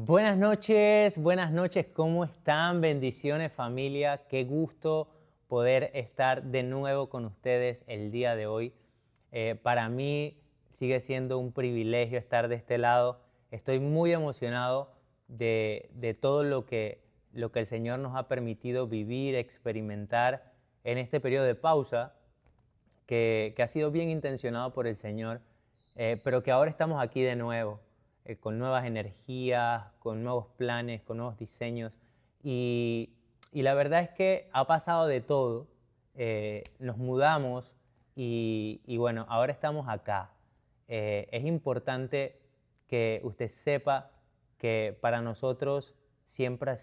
buenas noches, ¿cómo están? Bendiciones familia, qué gusto poder estar de nuevo con ustedes el día de hoy. Para mí sigue siendo un privilegio estar de este lado. Estoy muy emocionado de todo lo que el Señor nos ha permitido vivir, experimentar en este periodo de pausa que ha sido bien intencionado por el Señor, pero que ahora estamos aquí de nuevo, con nuevas energías, con nuevos planes, con nuevos diseños. Y, y la verdad es que ha pasado de todo. Nos mudamos y bueno, ahora estamos acá. Es importante que usted sepa que para nosotros siempre ha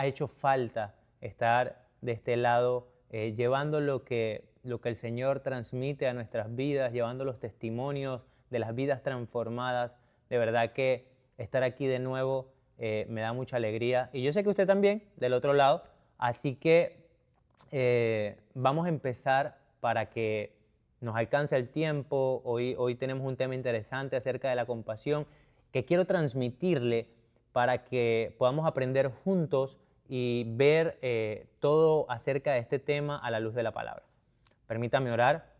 hecho falta estar de este lado, llevando lo que el Señor transmite a nuestras vidas, llevando los testimonios de las vidas transformadas. De verdad que estar aquí de nuevo me da mucha alegría. Y yo sé que usted también, del otro lado. Así que vamos a empezar para que nos alcance el tiempo. Hoy tenemos un tema interesante acerca de la compasión que quiero transmitirle para que podamos aprender juntos y ver todo acerca de este tema a la luz de la palabra. Permítame orar.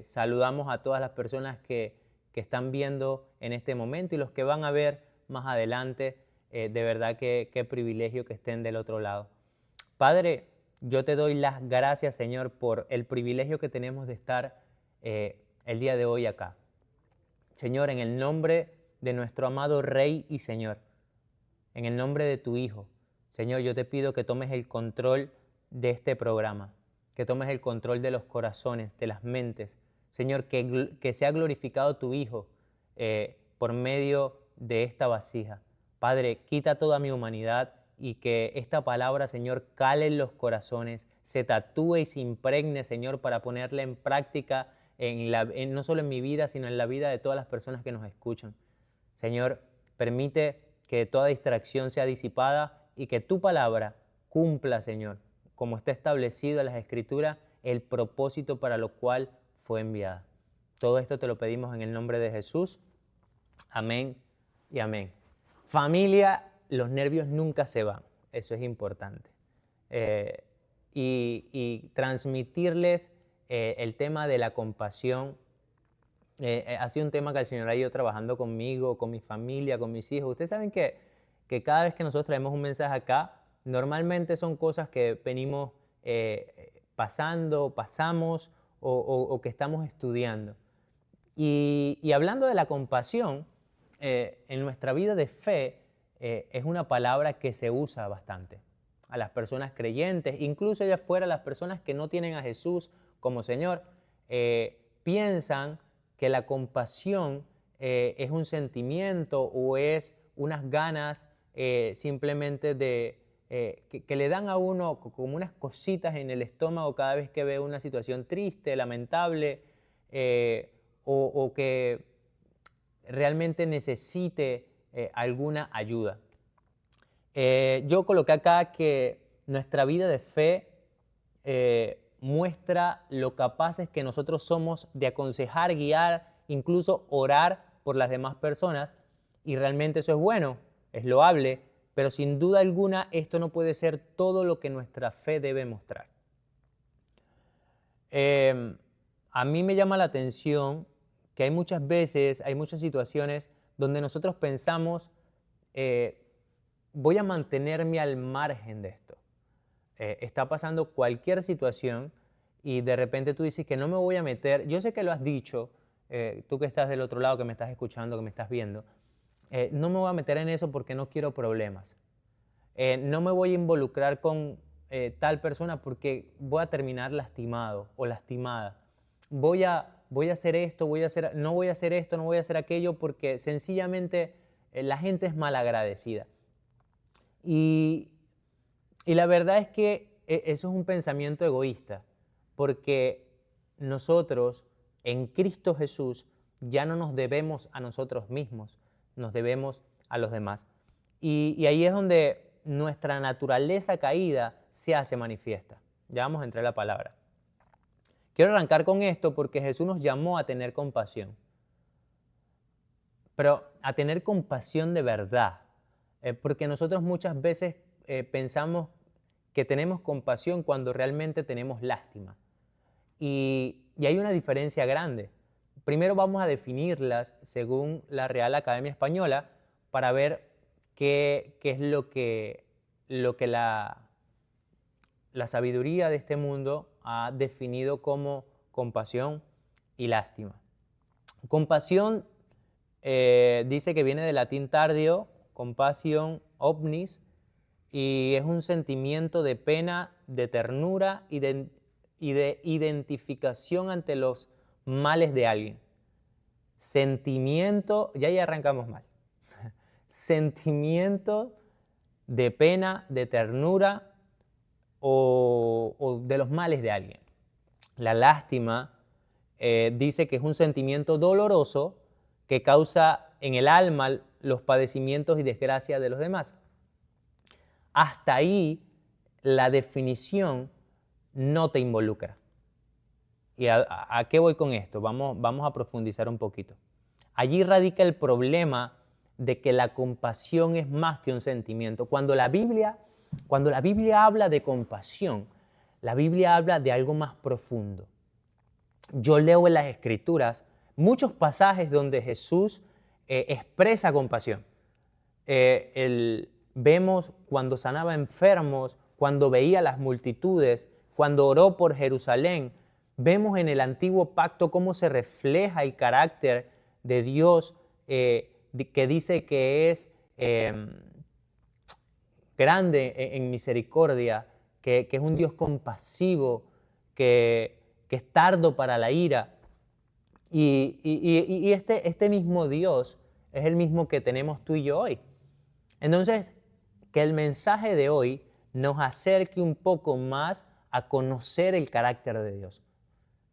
Saludamos a todas las personas que están viendo en este momento y los que van a ver más adelante. De verdad que qué privilegio que estén del otro lado. Padre, yo te doy las gracias, Señor, por el privilegio que tenemos de estar el día de hoy acá. Señor, en el nombre de nuestro amado Rey y Señor, en el nombre de tu Hijo, Señor, yo te pido que tomes el control de este programa, que tomes el control de los corazones, de las mentes. Señor, que sea glorificado tu Hijo por medio de esta vasija. Padre, quita toda mi humanidad y que esta palabra, Señor, cale en los corazones, se tatúe y se impregne, Señor, para ponerla en práctica no solo en mi vida, sino en la vida de todas las personas que nos escuchan. Señor, permite que toda distracción sea disipada y que tu palabra cumpla, Señor, como está establecido en las Escrituras, el propósito para lo cual fue enviada. Todo esto te lo pedimos en el nombre de Jesús. Amén y amén. Familia, los nervios nunca se van. Eso es importante. Y transmitirles el tema de la compasión. Ha sido un tema que el Señor ha ido trabajando conmigo, con mi familia, con mis hijos. Ustedes saben que cada vez que nosotros traemos un mensaje acá, normalmente son cosas que venimos pasamos o que estamos estudiando. Y hablando de la compasión, en nuestra vida de fe es una palabra que se usa bastante a las personas creyentes, incluso allá afuera las personas que no tienen a Jesús como Señor, piensan que la compasión es un sentimiento o es unas ganas simplemente que le dan a uno como unas cositas en el estómago cada vez que ve una situación triste, lamentable, o que realmente necesite alguna ayuda. Yo coloqué acá que nuestra vida de fe muestra lo capaces que nosotros somos de aconsejar, guiar, incluso orar por las demás personas, y realmente eso es bueno, es loable, pero sin duda alguna esto no puede ser todo lo que nuestra fe debe mostrar. A mí me llama la atención que hay muchas veces, hay muchas situaciones donde nosotros pensamos, voy a mantenerme al margen de esto. Está pasando cualquier situación y de repente tú dices que no me voy a meter. Yo sé que lo has dicho, tú que estás del otro lado, que me estás escuchando, que me estás viendo, no me voy a meter en eso porque no quiero problemas. No me voy a involucrar con tal persona porque voy a terminar lastimado o lastimada. Voy a hacer esto, no voy a hacer esto, no voy a hacer aquello porque sencillamente la gente es malagradecida. Y la verdad es que eso es un pensamiento egoísta, porque nosotros en Cristo Jesús ya no nos debemos a nosotros mismos, nos debemos a los demás. Y ahí es donde nuestra naturaleza caída se hace manifiesta. Ya vamos a entrar a la palabra. Quiero arrancar con esto porque Jesús nos llamó a tener compasión. pero a tener compasión de verdad. Porque nosotros muchas veces pensamos que tenemos compasión cuando realmente tenemos lástima. Y hay una diferencia grande. Primero vamos a definirlas según la Real Academia Española para ver qué es lo que la sabiduría de este mundo ha definido como compasión y lástima. Compasión dice que viene del latín tardio, compassion omnis, y es un sentimiento de pena, de ternura y de identificación ante los males de alguien. Sentimiento, ya ahí arrancamos mal. Sentimiento de pena, de ternura o de los males de alguien. La lástima dice que es un sentimiento doloroso que causa en el alma los padecimientos y desgracias de los demás. Hasta ahí la definición no te involucra. ¿Y a qué voy con esto? Vamos a profundizar un poquito. Allí radica el problema de que la compasión es más que un sentimiento. Cuando la Biblia habla de compasión, la Biblia habla de algo más profundo. Yo leo en las Escrituras muchos pasajes donde Jesús expresa compasión. Vemos cuando sanaba enfermos, cuando veía las multitudes, cuando oró por Jerusalén. Vemos en el Antiguo Pacto cómo se refleja el carácter de Dios que dice que es grande en misericordia, que es un Dios compasivo, que es tardo para la ira. Y este mismo Dios es el mismo que tenemos tú y yo hoy. Entonces, que el mensaje de hoy nos acerque un poco más a conocer el carácter de Dios.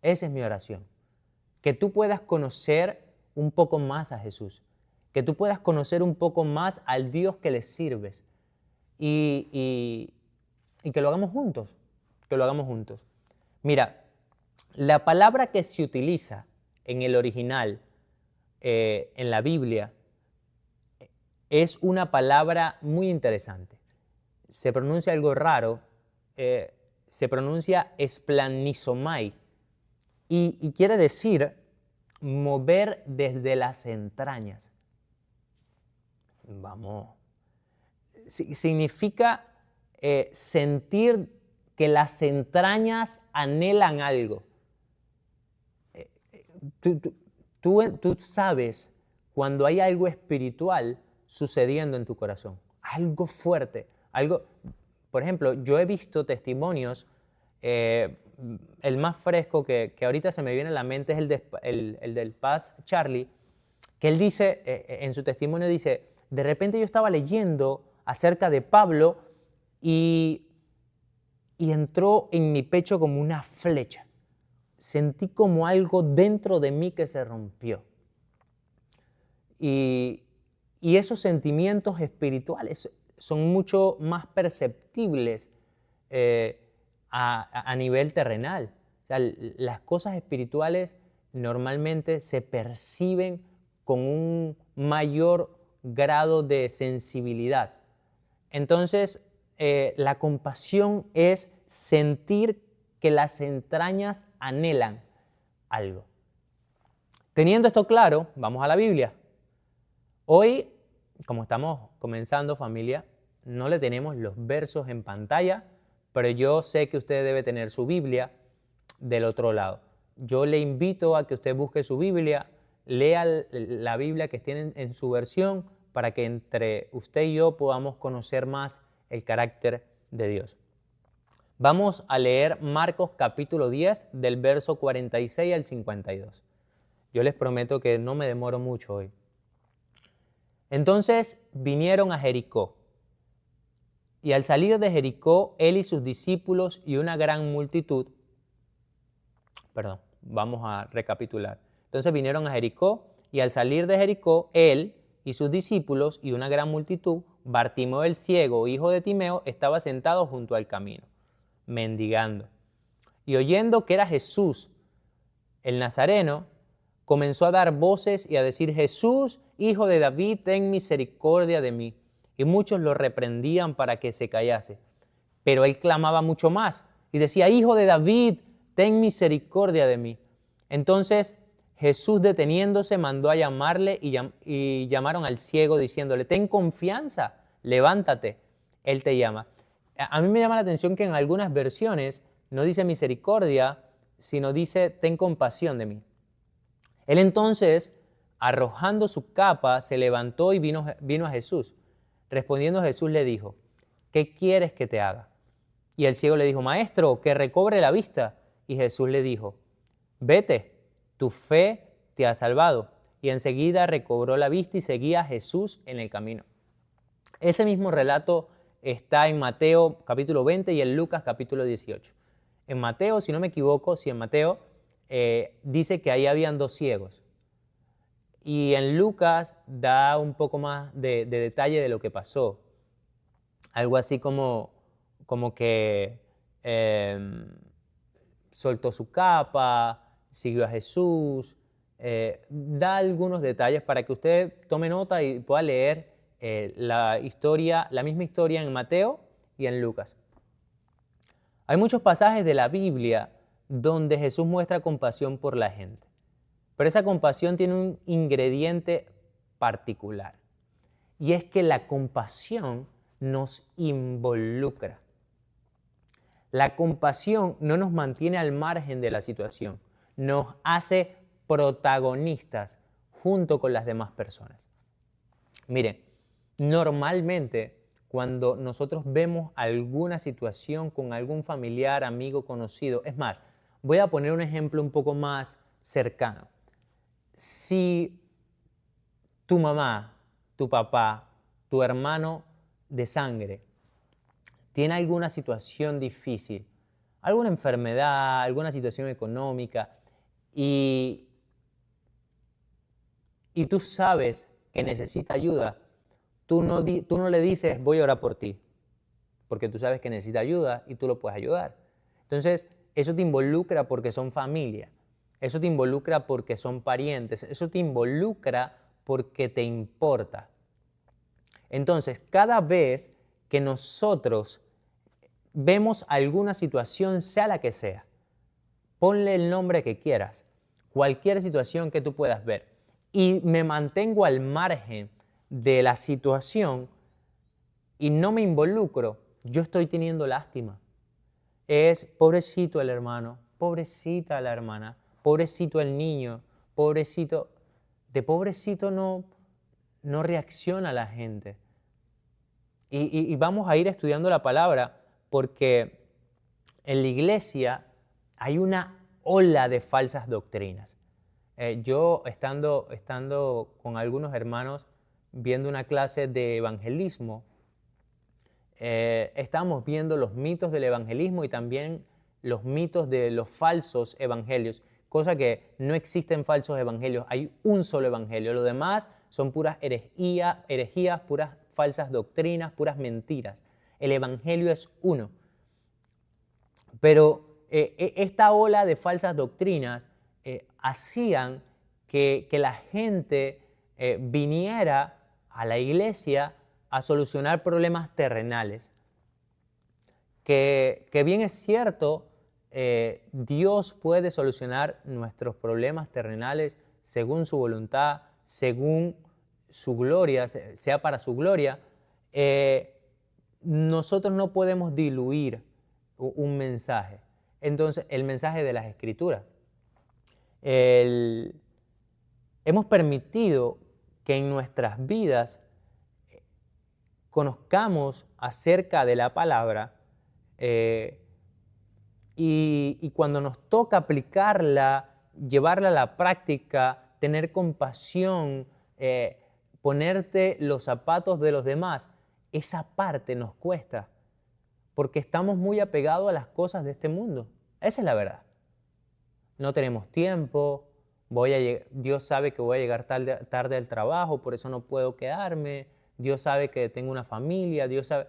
Esa es mi oración. Que tú puedas conocer un poco más a Jesús. Que tú puedas conocer un poco más al Dios que le sirves. Y que lo hagamos juntos. Que lo hagamos juntos. Mira, la palabra que se utiliza en el original, en la Biblia, es una palabra muy interesante. Se pronuncia algo raro, se pronuncia esplanizomai y quiere decir mover desde las entrañas. Vamos. Significa sentir que las entrañas anhelan algo. Tú sabes cuando hay algo espiritual sucediendo en tu corazón, algo fuerte, algo. Por ejemplo, yo he visto testimonios, el más fresco que ahorita se me viene a la mente es el del Paz Charlie, que él dice, en su testimonio dice, de repente yo estaba leyendo acerca de Pablo y entró en mi pecho como una flecha. Sentí como algo dentro de mí que se rompió. Y esos sentimientos espirituales son mucho más perceptibles a nivel terrenal. O sea, las cosas espirituales normalmente se perciben con un mayor grado de sensibilidad. Entonces, la compasión es sentir que las entrañas anhelan algo. Teniendo esto claro, vamos a la Biblia. Hoy, como estamos comenzando, familia, no le tenemos los versos en pantalla, pero yo sé que usted debe tener su Biblia del otro lado. Yo le invito a que usted busque su Biblia, lea la Biblia que tiene en su versión para que entre usted y yo podamos conocer más el carácter de Dios. Vamos a leer Marcos capítulo 10 del verso 46 al 52. Yo les prometo que no me demoro mucho hoy. Entonces vinieron a Jericó, y al salir de Jericó, él y sus discípulos y una gran multitud, vamos a recapitular. Entonces vinieron a Jericó, y al salir de Jericó, él y sus discípulos y una gran multitud, Bartimeo el ciego, hijo de Timeo, estaba sentado junto al camino, mendigando. Y oyendo que era Jesús, el Nazareno, comenzó a dar voces y a decir: Jesús, Hijo de David, ten misericordia de mí. Y muchos lo reprendían para que se callase. Pero él clamaba mucho más y decía, Hijo de David, ten misericordia de mí. Entonces Jesús, deteniéndose, mandó a llamarle y llamaron al ciego diciéndole, ten confianza, levántate, él te llama. A mí me llama la atención que en algunas versiones no dice misericordia, sino dice ten compasión de mí. Él entonces, arrojando su capa, se levantó y vino a Jesús. Respondiendo Jesús le dijo, ¿qué quieres que te haga? Y el ciego le dijo, Maestro, que recobre la vista. Y Jesús le dijo, vete, tu fe te ha salvado. Y enseguida recobró la vista y seguía a Jesús en el camino. Ese mismo relato está en Mateo capítulo 20 y en Lucas capítulo 18. En Mateo, si no me equivoco, en Mateo dice que ahí habían 2 ciegos. Y en Lucas da un poco más de detalle de lo que pasó. Algo así como que soltó su capa, siguió a Jesús. Da algunos detalles para que usted tome nota y pueda leer la misma historia en Mateo y en Lucas. Hay muchos pasajes de la Biblia donde Jesús muestra compasión por la gente. Pero esa compasión tiene un ingrediente particular. Y es que la compasión nos involucra. La compasión no nos mantiene al margen de la situación, nos hace protagonistas junto con las demás personas. Mire, normalmente cuando nosotros vemos alguna situación con algún familiar, amigo, conocido, es más, voy a poner un ejemplo un poco más cercano. Si tu mamá, tu papá, tu hermano de sangre tiene alguna situación difícil, alguna enfermedad, alguna situación económica, y tú sabes que necesita ayuda, tú no le dices voy a orar por ti, porque tú sabes que necesita ayuda y tú lo puedes ayudar. Entonces, eso te involucra porque son familia, eso te involucra porque son parientes, eso te involucra porque te importa. Entonces, cada vez que nosotros vemos alguna situación, sea la que sea, ponle el nombre que quieras, cualquier situación que tú puedas ver, y me mantengo al margen de la situación y no me involucro, yo estoy teniendo lástima. Es pobrecito el hermano, pobrecita la hermana, pobrecito el niño, pobrecito. De pobrecito no reacciona la gente. Y vamos a ir estudiando la palabra porque en la iglesia hay una ola de falsas doctrinas. Yo estando con algunos hermanos viendo una clase de evangelismo, estábamos viendo los mitos del evangelismo y también los mitos de los falsos evangelios, cosa que no existen falsos evangelios, hay un solo evangelio, lo demás son puras herejías, puras falsas doctrinas, puras mentiras. El evangelio es uno. Pero esta ola de falsas doctrinas hacían que la gente viniera a la iglesia a solucionar problemas terrenales. Que bien es cierto, Dios puede solucionar nuestros problemas terrenales según su voluntad, según su gloria, sea para su gloria. Nosotros no podemos diluir un mensaje. Entonces, el mensaje de las Escrituras. Hemos permitido que en nuestras vidas conozcamos acerca de la palabra y cuando nos toca aplicarla, llevarla a la práctica, tener compasión, ponerte los zapatos de los demás, esa parte nos cuesta porque estamos muy apegados a las cosas de este mundo. Esa es la verdad. No tenemos tiempo, Dios sabe que voy a llegar tarde al trabajo, por eso no puedo quedarme, Dios sabe que tengo una familia, Dios sabe.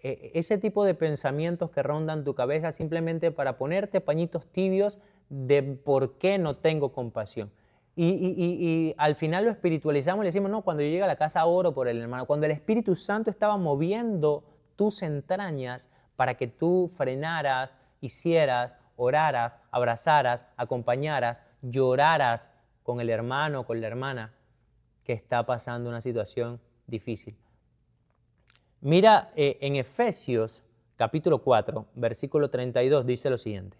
Ese tipo de pensamientos que rondan tu cabeza simplemente para ponerte pañitos tibios de por qué no tengo compasión. y al final lo espiritualizamos y le decimos, no, cuando yo llegue a la casa oro por el hermano. Cuando el Espíritu Santo estaba moviendo tus entrañas para que tú frenaras, hicieras, oraras, abrazaras, acompañaras, lloraras con el hermano o con la hermana que está pasando una situación difícil. Mira, en Efesios capítulo 4, versículo 32 dice lo siguiente: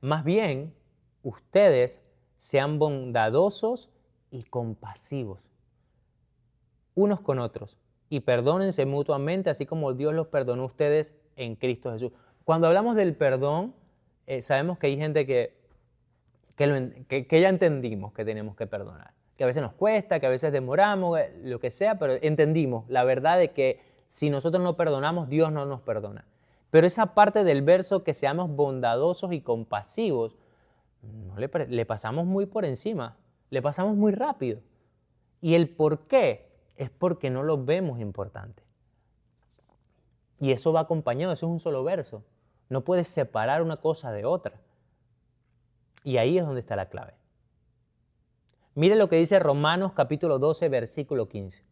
más bien, ustedes sean bondadosos y compasivos unos con otros y perdónense mutuamente, así como Dios los perdonó a ustedes en Cristo Jesús. Cuando hablamos del perdón, sabemos que hay gente que ya entendimos que tenemos que perdonar, que a veces nos cuesta, que a veces demoramos, lo que sea, pero entendimos la verdad de que si nosotros no perdonamos, Dios no nos perdona. Pero esa parte del verso, que seamos bondadosos y compasivos, no le pasamos muy por encima, le pasamos muy rápido. Y el por qué es porque no lo vemos importante. Y eso va acompañado, eso es un solo verso. No puedes separar una cosa de otra. Y ahí es donde está la clave. Mire lo que dice Romanos capítulo 12, versículo 15.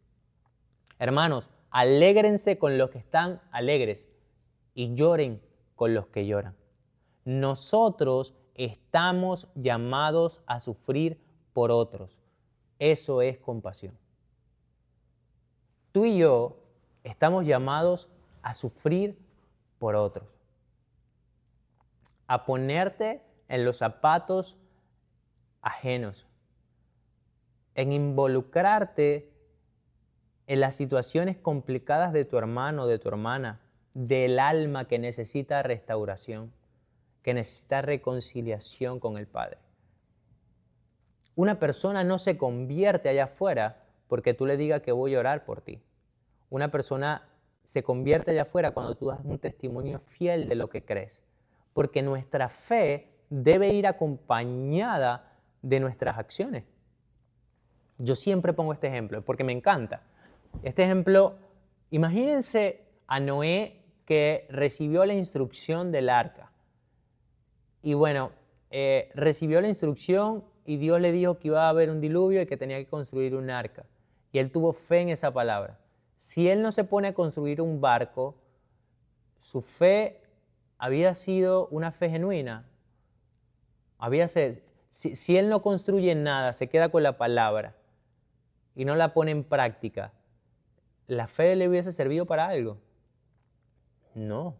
Hermanos, alégrense con los que están alegres y lloren con los que lloran. Nosotros estamos llamados a sufrir por otros. Eso es compasión. Tú y yo estamos llamados a sufrir por otros. A ponerte en los zapatos ajenos. En involucrarte en las situaciones complicadas de tu hermano, de tu hermana, del alma que necesita restauración, que necesita reconciliación con el Padre. Una persona no se convierte allá afuera porque tú le digas que voy a orar por ti. Una persona se convierte allá afuera cuando tú das un testimonio fiel de lo que crees. Porque nuestra fe debe ir acompañada de nuestras acciones. Yo siempre pongo este ejemplo porque me encanta. Este ejemplo, imagínense a Noé, que recibió la instrucción del arca. Y bueno, recibió la instrucción y Dios le dijo que iba a haber un diluvio y que tenía que construir un arca. Y él tuvo fe en esa palabra. Si él no se pone a construir un barco, su fe había sido una fe genuina. Si él no construye nada, se queda con la palabra y no la pone en práctica, ¿la fe le hubiese servido para algo? No.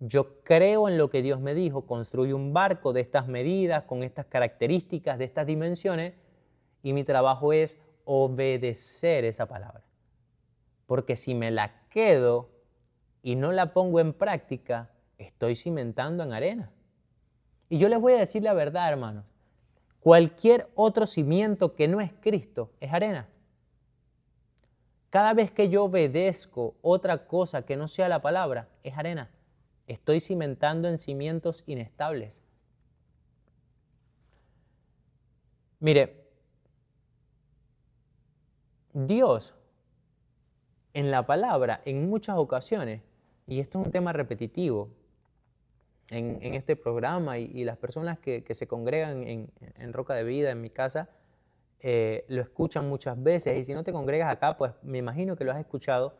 Yo creo en lo que Dios me dijo, construye un barco de estas medidas, con estas características, de estas dimensiones, y mi trabajo es obedecer esa palabra. Porque si me la quedo y no la pongo en práctica, estoy cimentando en arena. Y yo les voy a decir la verdad, hermanos. Cualquier otro cimiento que no es Cristo es arena. Cada vez que yo obedezco otra cosa que no sea la palabra, es arena. Estoy cimentando en cimientos inestables. Mire, Dios en la palabra, en muchas ocasiones, y esto es un tema repetitivo en este programa, y las personas que se congregan en Roca de Vida, en mi casa, lo escuchan muchas veces, y si no te congregas acá, pues me imagino que lo has escuchado.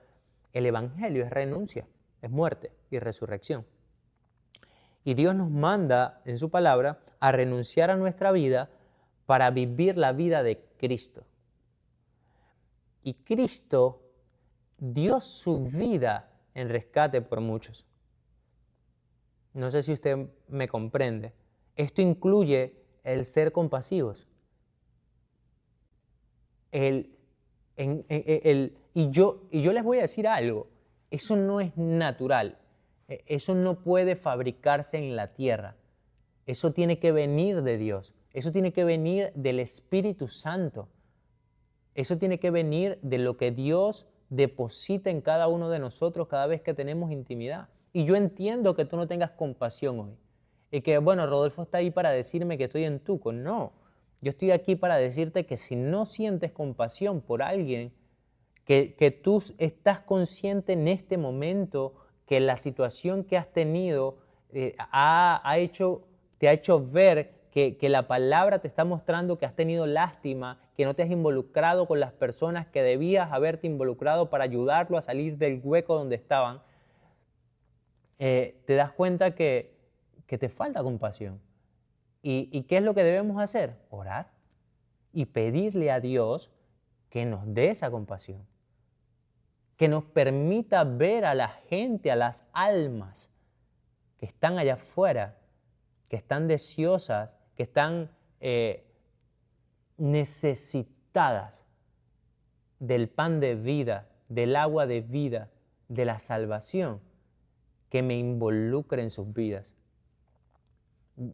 El Evangelio es renuncia, es muerte y resurrección. Y Dios nos manda en su palabra a renunciar a nuestra vida para vivir la vida de Cristo. Y Cristo dio su vida en rescate por muchos. No sé si usted me comprende. Esto incluye el ser compasivos. Y yo les voy a decir algo. Eso no es natural. Eso no puede fabricarse en la tierra. Eso tiene que venir de Dios. Eso tiene que venir del Espíritu Santo. Eso tiene que venir de lo que Dios deposita en cada uno de nosotros cada vez que tenemos intimidad. Y yo entiendo que tú no tengas compasión hoy. Y que, bueno, Rodolfo está ahí para decirme que estoy en tuco. No, yo estoy aquí para decirte que si no sientes compasión por alguien, que tú estás consciente en este momento que la situación que has tenido te ha hecho ver que la palabra te está mostrando que has tenido lástima, que no te has involucrado con las personas que debías haberte involucrado para ayudarlo a salir del hueco donde estaban, te das cuenta que te falta compasión. ¿Y qué es lo que debemos hacer? Orar y pedirle a Dios que nos dé esa compasión, que nos permita ver a la gente, a las almas que están allá afuera, que están deseosas, que están necesitadas del pan de vida, del agua de vida, de la salvación, que me involucre en sus vidas.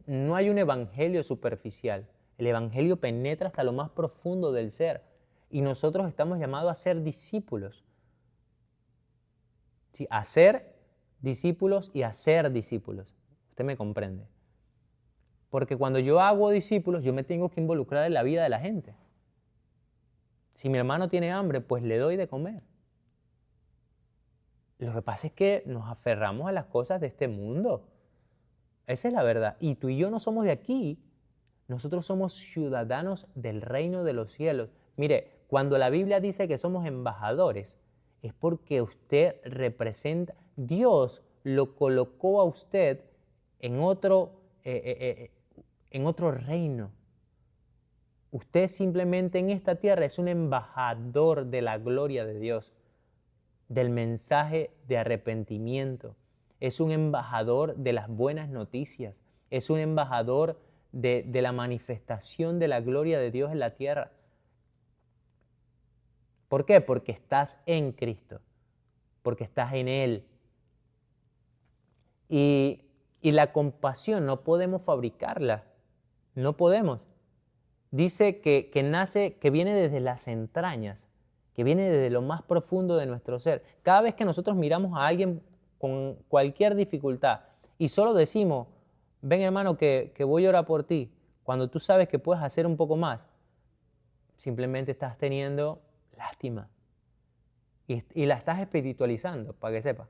No hay un evangelio superficial. El evangelio penetra hasta lo más profundo del ser y nosotros estamos llamados a ser discípulos. Sí, a ser discípulos y a ser discípulos. Usted me comprende. Porque cuando yo hago discípulos, yo me tengo que involucrar en la vida de la gente. Si mi hermano tiene hambre, pues le doy de comer. Lo que pasa es que nos aferramos a las cosas de este mundo. Esa es la verdad. Y tú y yo no somos de aquí. Nosotros somos ciudadanos del reino de los cielos. Mire, cuando la Biblia dice que somos embajadores, es porque usted representa, Dios lo colocó a usted en otro reino. Usted simplemente en esta tierra es un embajador de la gloria de Dios, del mensaje de arrepentimiento. Es un embajador de las buenas noticias. Es un embajador de la manifestación de la gloria de Dios en la tierra. ¿Por qué? Porque estás en Cristo, porque estás en Él. Y la compasión no podemos fabricarla, no podemos. Dice que nace, que viene desde las entrañas, que viene desde lo más profundo de nuestro ser. Cada vez que nosotros miramos a alguien con cualquier dificultad y solo decimos, ven hermano que voy a orar por ti, cuando tú sabes que puedes hacer un poco más, simplemente estás teniendo lástima y la estás espiritualizando, para que sepas.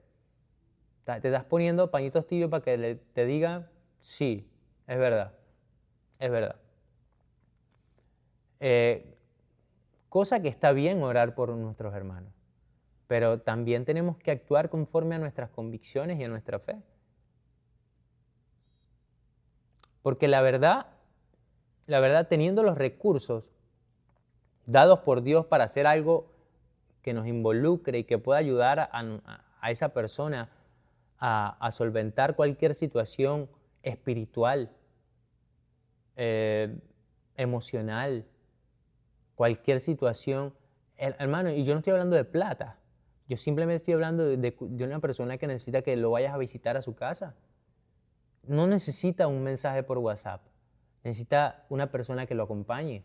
Te estás poniendo pañitos tibios para que te digan, sí, es verdad, es verdad. Cosa que está bien orar por nuestros hermanos, pero también tenemos que actuar conforme a nuestras convicciones y a nuestra fe. Porque la verdad, teniendo los recursos dados por Dios para hacer algo que nos involucre y que pueda ayudar a esa persona a solventar cualquier situación espiritual, emocional, cualquier situación. Hermano, y yo no estoy hablando de plata, yo simplemente estoy hablando de una persona que necesita que lo vayas a visitar a su casa. No necesita un mensaje por WhatsApp, necesita una persona que lo acompañe.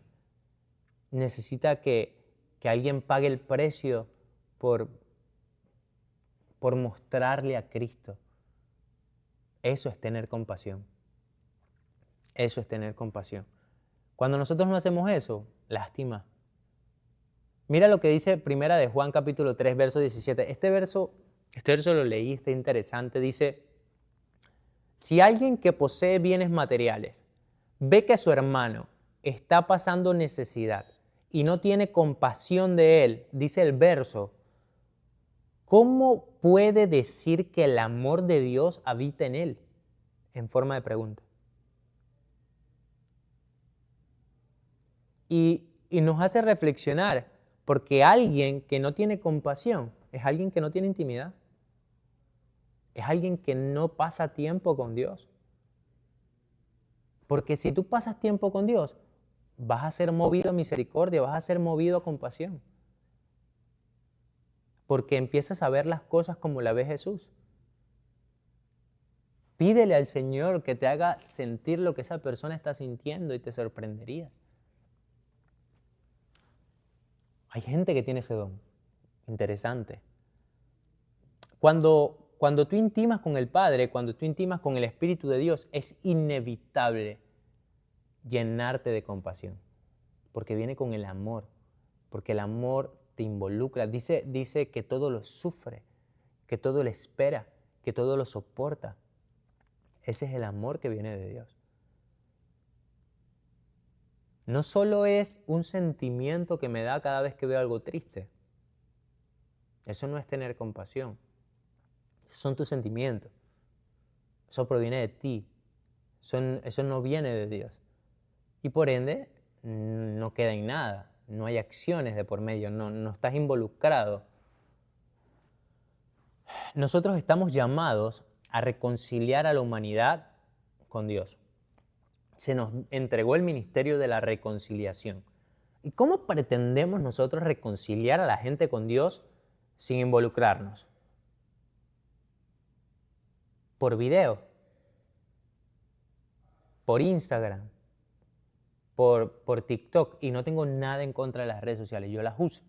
Necesita que alguien pague el precio por mostrarle a Cristo. Eso es tener compasión. Eso es tener compasión. Cuando nosotros no hacemos eso, lástima. Mira lo que dice Primera de Juan capítulo 3, verso 17. Este verso lo leí, está interesante. Dice, si alguien que posee bienes materiales ve que su hermano está pasando necesidad y no tiene compasión de él, dice el verso, ¿cómo puede decir que el amor de Dios habita en él? En forma de pregunta. Y nos hace reflexionar, porque alguien que no tiene compasión es alguien que no tiene intimidad. Es alguien que no pasa tiempo con Dios. Porque si tú pasas tiempo con Dios, vas a ser movido a misericordia, vas a ser movido a compasión. Porque empiezas a ver las cosas como la ve Jesús. Pídele al Señor que te haga sentir lo que esa persona está sintiendo y te sorprenderías. Hay gente que tiene ese don. Interesante. Cuando tú intimas con el Padre, cuando tú intimas con el Espíritu de Dios, es inevitable llenarte de compasión. Porque viene con el amor. Porque el amor te involucra. Dice que todo lo sufre, que todo lo espera, que todo lo soporta. Ese es el amor que viene de Dios. no solo es un sentimiento que me da cada vez que veo algo triste. Eso no es tener compasión. Son tus sentimientos. Eso proviene de ti. Eso no viene de Dios. Y por ende, no queda en nada. No hay acciones de por medio. No estás involucrado. Nosotros estamos llamados a reconciliar a la humanidad con Dios. Se nos entregó el ministerio de la reconciliación. ¿Y cómo pretendemos nosotros reconciliar a la gente con Dios sin involucrarnos? Por video, por Instagram, por TikTok. Y no tengo nada en contra de las redes sociales, yo las uso.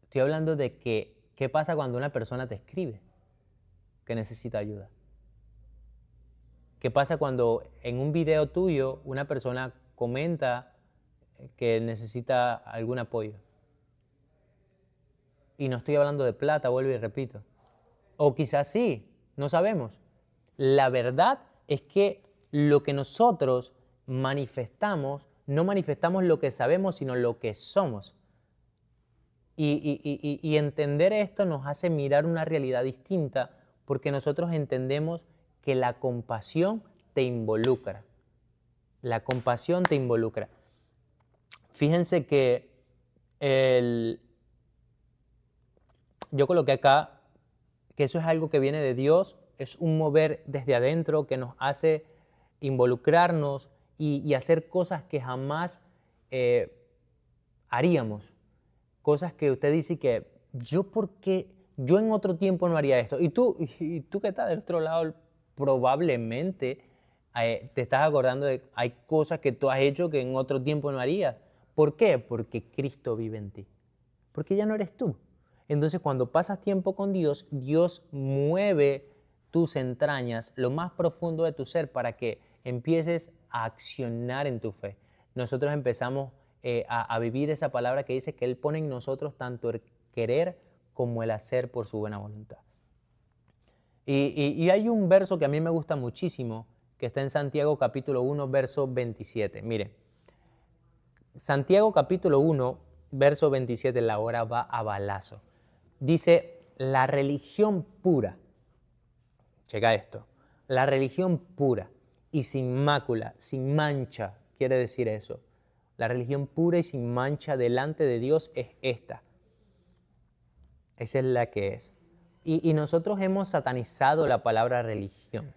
Estoy hablando de que, ¿qué pasa cuando una persona te escribe que necesita ayuda? ¿Qué pasa cuando en un video tuyo una persona comenta que necesita algún apoyo? Y no estoy hablando de plata, vuelvo y repito. O quizás sí, no sabemos. La verdad es que lo que nosotros manifestamos, no manifestamos lo que sabemos, sino lo que somos. Y entender esto nos hace mirar una realidad distinta, porque nosotros entendemos que la compasión te involucra. La compasión te involucra. Fíjense que yo coloqué acá que eso es algo que viene de Dios, es un mover desde adentro que nos hace involucrarnos y hacer cosas que jamás haríamos. Cosas que usted dice que yo en otro tiempo no haría esto. Y tú que estás del otro lado, probablemente te estás acordando de hay cosas que tú has hecho que en otro tiempo no harías. ¿Por qué? Porque Cristo vive en ti. Porque ya no eres tú. Entonces, cuando pasas tiempo con Dios, Dios mueve tus entrañas, lo más profundo de tu ser, para que empieces a accionar en tu fe. Nosotros empezamos a vivir esa palabra que dice que Él pone en nosotros tanto el querer como el hacer por su buena voluntad. Y hay un verso que a mí me gusta muchísimo, que está en Santiago capítulo 1, verso 27. Mire, Santiago capítulo 1, verso 27, la hora va a balazo. Dice, la religión pura, checa esto, la religión pura y sin mácula, sin mancha, quiere decir eso. La religión pura y sin mancha delante de Dios es esta. Esa es la que es. Y nosotros hemos satanizado la palabra religión,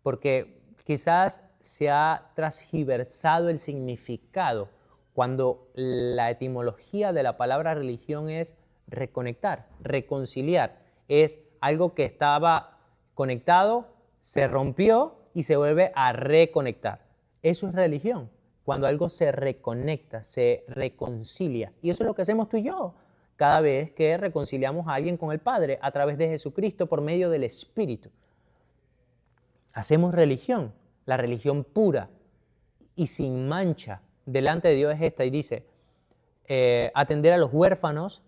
porque quizás se ha transgiversado el significado, cuando la etimología de la palabra religión es reconectar, reconciliar. Es algo que estaba conectado, se rompió y se vuelve a reconectar. Eso es religión, cuando algo se reconecta, se reconcilia. Y eso es lo que hacemos tú y yo cada vez que reconciliamos a alguien con el Padre a través de Jesucristo por medio del Espíritu. Hacemos religión, la religión pura y sin mancha delante de Dios es esta, y dice, atender a los huérfanos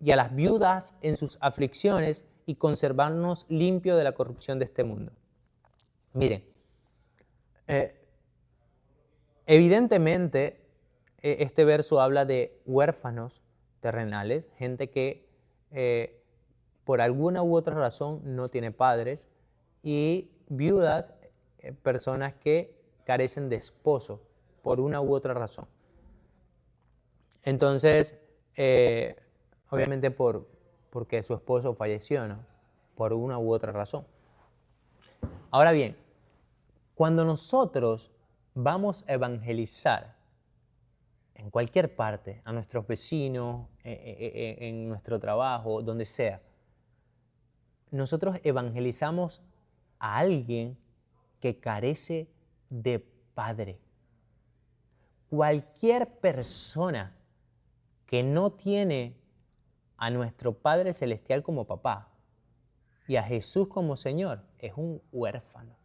y a las viudas en sus aflicciones y conservarnos limpios de la corrupción de este mundo. Miren, evidentemente este verso habla de huérfanos terrenales, gente que por alguna u otra razón no tiene padres, y viudas, personas que carecen de esposo por una u otra razón. Entonces, obviamente porque su esposo falleció, ¿no? Por una u otra razón. Ahora bien, cuando nosotros vamos a evangelizar en cualquier parte, a nuestros vecinos, en nuestro trabajo, donde sea, nosotros evangelizamos a alguien que carece de padre. Cualquier persona que no tiene a nuestro Padre Celestial como papá y a Jesús como Señor es un huérfano.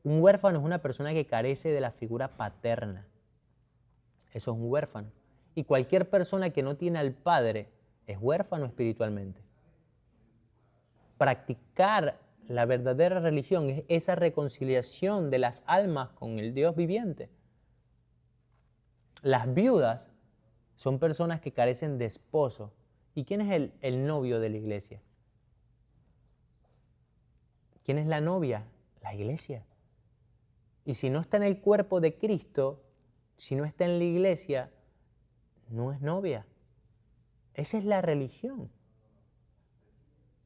Un huérfano es una persona que carece de la figura paterna. Eso es un huérfano. Y cualquier persona que no tiene al Padre es huérfano espiritualmente. Practicar La verdadera religión es esa reconciliación de las almas con el Dios viviente. Las viudas son personas que carecen de esposo. ¿Y quién es el novio de la iglesia? ¿Quién es la novia? La iglesia. Y si no está en el cuerpo de Cristo, si no está en la iglesia, no es novia. Esa es la religión.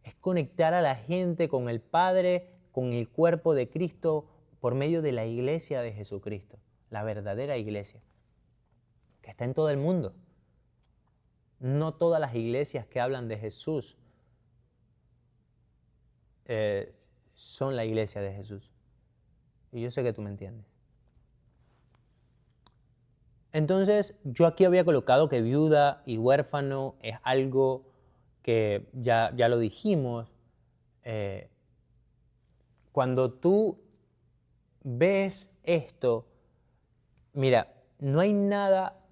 Es conectar a la gente con el Padre, con el cuerpo de Cristo, por medio de la iglesia de Jesucristo, la verdadera iglesia, que está en todo el mundo. No todas las iglesias que hablan de Jesús son la iglesia de Jesús. Y yo sé que tú me entiendes. Entonces, yo aquí había colocado que viuda y huérfano es algo que ya lo dijimos. Cuando tú ves esto, mira, no hay nada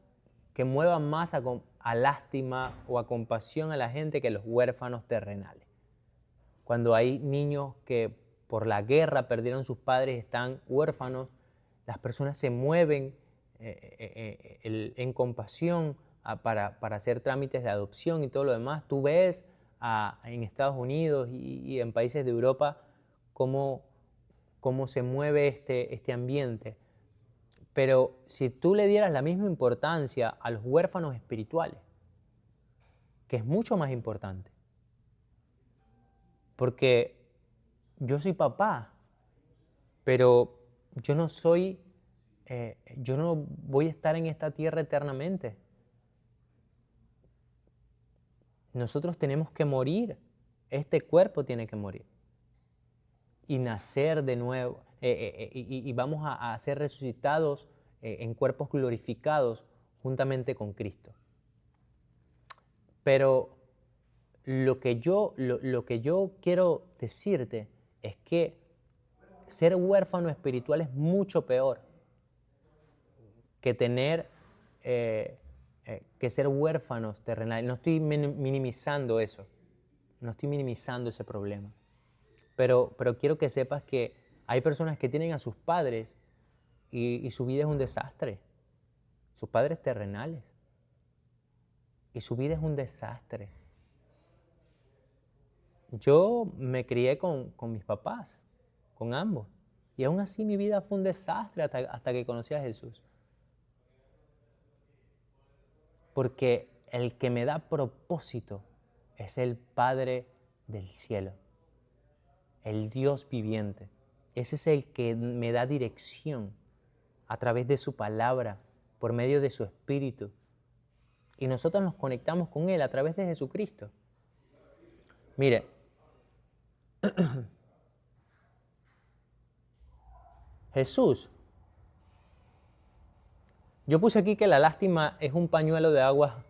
que mueva más a lástima o a compasión a la gente que los huérfanos terrenales. Cuando hay niños que por la guerra perdieron sus padres, están huérfanos, las personas se mueven en compasión para hacer trámites de adopción y todo lo demás. Tú ves en Estados Unidos y en países de Europa cómo se mueve este ambiente. Pero si tú le dieras la misma importancia a los huérfanos espirituales, que es mucho más importante, porque yo soy papá, pero yo no voy a estar en esta tierra eternamente. Nosotros tenemos que morir, este cuerpo tiene que morir y nacer de nuevo, y vamos a ser resucitados en cuerpos glorificados juntamente con Cristo. Pero lo que yo quiero decirte es que ser huérfano espiritual es mucho peor que tener que ser huérfanos terrenales. No estoy minimizando eso, no estoy minimizando ese problema. Pero quiero que sepas que hay personas que tienen a sus padres y su vida es un desastre, sus padres terrenales, y su vida es un desastre. Yo me crié con mis papás, con ambos, y aún así mi vida fue un desastre hasta que conocí a Jesús. Porque el que me da propósito es el Padre del cielo, el Dios viviente. Ese es el que me da dirección a través de su palabra, por medio de su Espíritu. Y nosotros nos conectamos con Él a través de Jesucristo. Mire, Jesús, yo puse aquí que la lástima es un pañuelo de agua,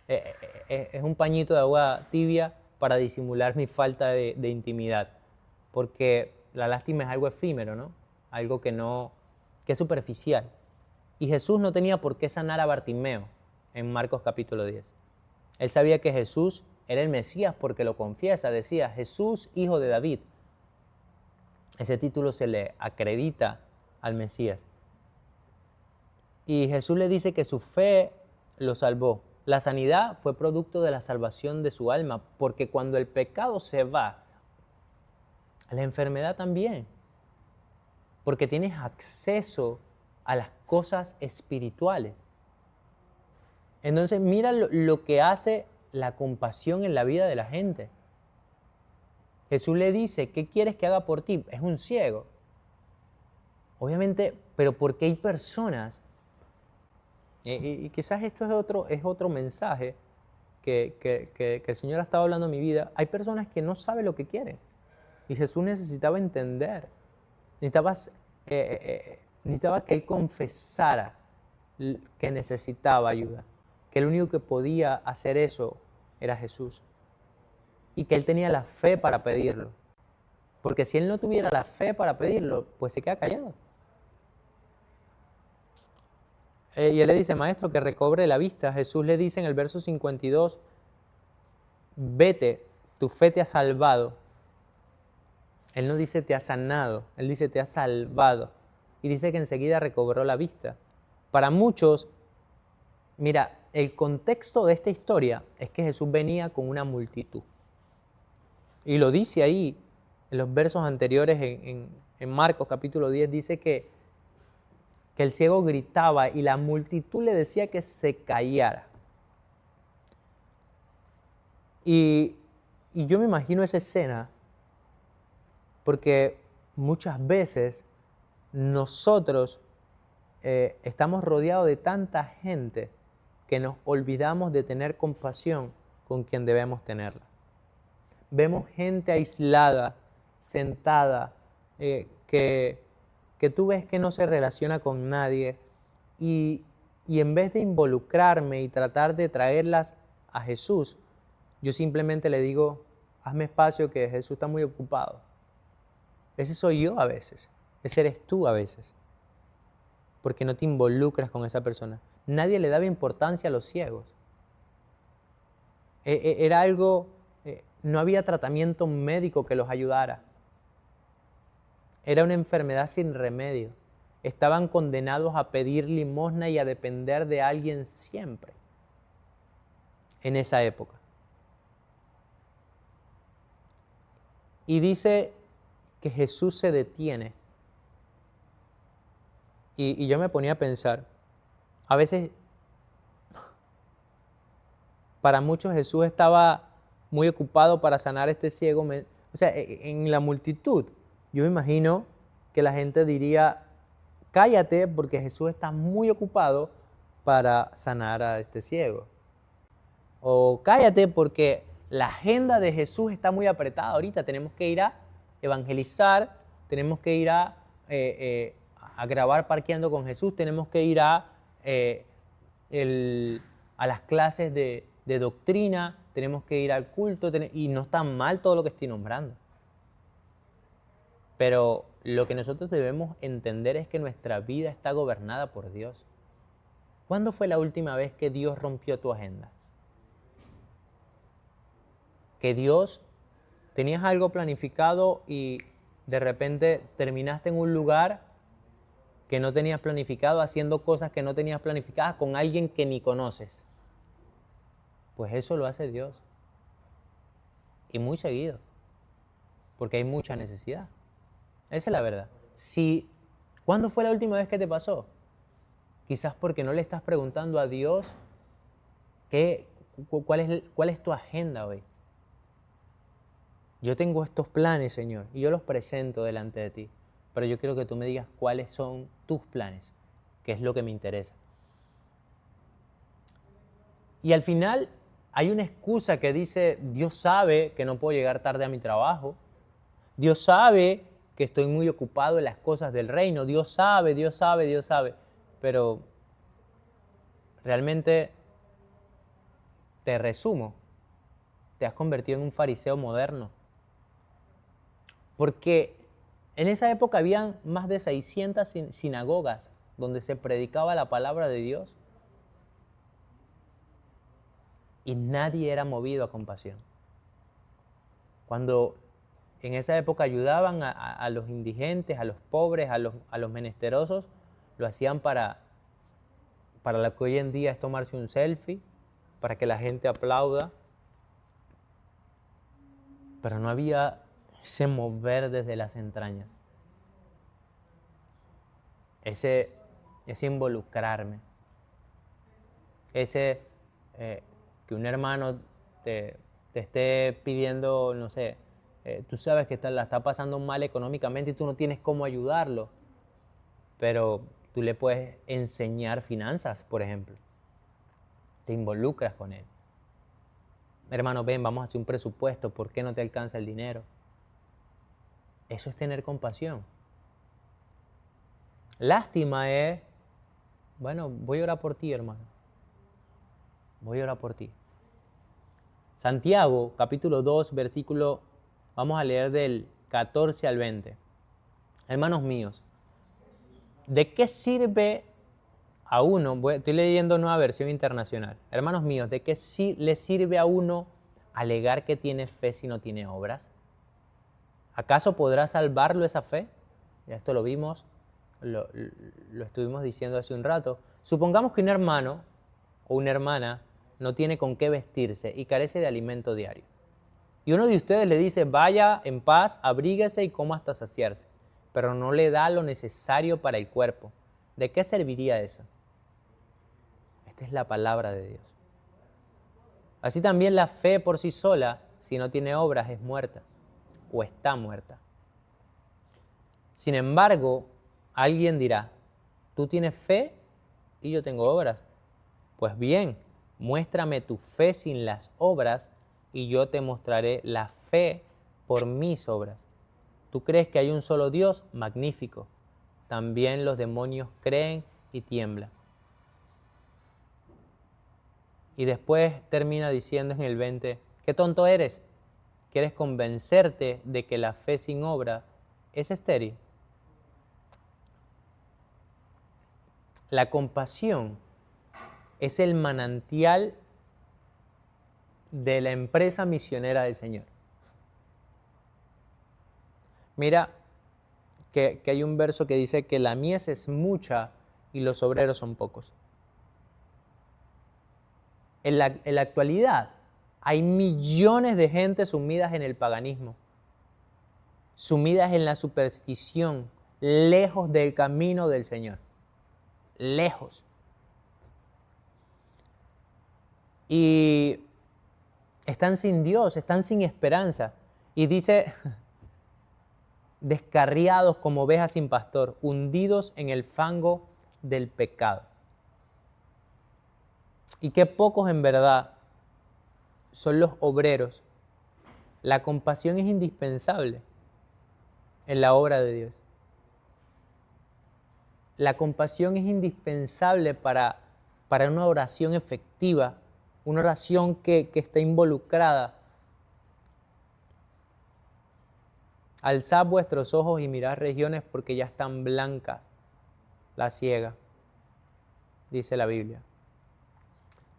es un pañito de agua tibia para disimular mi falta de intimidad, porque la lástima es algo efímero, ¿no? Algo que es superficial. Y Jesús no tenía por qué sanar a Bartimeo en Marcos capítulo 10. Él sabía que Jesús era el Mesías porque lo confiesa, decía, Jesús, hijo de David. Ese título se le acredita al Mesías. Y Jesús le dice que su fe lo salvó. La sanidad fue producto de la salvación de su alma, porque cuando el pecado se va, la enfermedad también, porque tienes acceso a las cosas espirituales. Entonces mira lo que hace la compasión en la vida de la gente. Jesús le dice, ¿qué quieres que haga por ti? Es un ciego. Obviamente, pero porque hay personas, y quizás esto es otro mensaje que el Señor ha estado hablando en mi vida, hay personas que no saben lo que quieren. Y Jesús necesitaba entender, necesitaba que Él confesara que necesitaba ayuda, que el único que podía hacer eso era Jesús, y que Él tenía la fe para pedirlo, porque si Él no tuviera la fe para pedirlo, pues se queda callado. Y Él le dice, maestro, que recobre la vista. Jesús le dice en el verso 52, vete, tu fe te ha salvado. Él no dice te ha sanado, Él dice te ha salvado. Y dice que enseguida recobró la vista. Para muchos, mira, el contexto de esta historia es que Jesús venía con una multitud. Y lo dice ahí, en los versos anteriores, en Marcos capítulo 10, dice que el ciego gritaba y la multitud le decía que se callara. Y yo me imagino esa escena porque muchas veces nosotros estamos rodeados de tanta gente que nos olvidamos de tener compasión con quien debemos tenerla. Vemos gente aislada, sentada, que tú ves que no se relaciona con nadie y en vez de involucrarme y tratar de traerlas a Jesús, yo simplemente le digo, hazme espacio que Jesús está muy ocupado. Ese soy yo a veces, ese eres tú a veces, porque no te involucras con esa persona. Nadie le daba importancia a los ciegos. Era algo, no había tratamiento médico que los ayudara. Era una enfermedad sin remedio. Estaban condenados a pedir limosna y a depender de alguien siempre en esa época. Y dice que Jesús se detiene. Y yo me ponía a pensar, a veces para muchos Jesús estaba muy ocupado para sanar a este ciego. O sea, en la multitud, yo me imagino que la gente diría, cállate porque Jesús está muy ocupado para sanar a este ciego. O cállate porque la agenda de Jesús está muy apretada ahorita, tenemos que ir a evangelizar, tenemos que ir a grabar Parqueando con Jesús, tenemos que ir a las clases de doctrina, tenemos que ir al culto, y no está mal todo lo que estoy nombrando. Pero lo que nosotros debemos entender es que nuestra vida está gobernada por Dios. ¿Cuándo fue la última vez que Dios rompió tu agenda? Que Dios, tenías algo planificado y de repente terminaste en un lugar que no tenías planificado, haciendo cosas que no tenías planificadas con alguien que ni conoces. Pues eso lo hace Dios. Y muy seguido. Porque hay mucha necesidad. Esa es la verdad. ¿Cuándo fue la última vez que te pasó? Quizás porque no le estás preguntando a Dios cuál es tu agenda hoy. Yo tengo estos planes, Señor, y yo los presento delante de ti. Pero yo quiero que tú me digas cuáles son tus planes, que es lo que me interesa. Y al final hay una excusa que dice, Dios sabe que no puedo llegar tarde a mi trabajo. Dios sabe que estoy muy ocupado en las cosas del reino. Dios sabe. Pero realmente, te resumo, te has convertido en un fariseo moderno. Porque en esa época habían más de 600 sinagogas donde se predicaba la palabra de Dios y nadie era movido a compasión. Cuando en esa época ayudaban a los indigentes, a los pobres, a los menesterosos, lo hacían para lo que hoy en día es tomarse un selfie, para que la gente aplauda. Pero no había ese mover desde las entrañas, ese involucrarme, ese que un hermano te esté pidiendo, no sé, tú sabes que la está pasando mal económicamente y tú no tienes cómo ayudarlo, pero tú le puedes enseñar finanzas, por ejemplo. Te involucras con él. Hermano, ven, vamos a hacer un presupuesto, ¿por qué no te alcanza el dinero? Eso es tener compasión. Lástima es, bueno, voy a orar por ti, hermano. Voy a orar por ti. Santiago, capítulo 2, versículo, vamos a leer del 14 al 20. Hermanos míos, ¿de qué sirve a uno? Estoy leyendo Nueva Versión Internacional. Hermanos míos, ¿de qué le sirve a uno alegar que tiene fe si no tiene obras? ¿Acaso podrá salvarlo esa fe? Ya esto lo vimos, lo estuvimos diciendo hace un rato. Supongamos que un hermano o una hermana no tiene con qué vestirse y carece de alimento diario. Y uno de ustedes le dice, vaya en paz, abríguese y coma hasta saciarse, pero no le da lo necesario para el cuerpo. ¿De qué serviría eso? Esta es la palabra de Dios. Así también la fe por sí sola, si no tiene obras, es muerta o está muerta. Sin embargo, alguien dirá, tú tienes fe y yo tengo obras. Pues bien, muéstrame tu fe sin las obras y yo te mostraré la fe por mis obras. ¿Tú crees que hay un solo Dios? Magnífico. También los demonios creen y tiemblan. Y después termina diciendo en el 20, qué tonto eres. ¿Quieres convencerte de que la fe sin obra es estéril? La compasión es el manantial de la empresa misionera del Señor. Mira que hay un verso que dice que la mies es mucha y los obreros son pocos. En la actualidad hay millones de gente sumidas en el paganismo, sumidas en la superstición, lejos del camino del Señor, lejos. Y están sin Dios, están sin esperanza. Y dice, descarriados como ovejas sin pastor, hundidos en el fango del pecado. Y qué pocos en verdad son los obreros. La compasión es indispensable en la obra de Dios. La compasión es indispensable para una oración efectiva, una oración que está involucrada. Alzad vuestros ojos y mirad regiones porque ya están blancas la siega, dice la Biblia.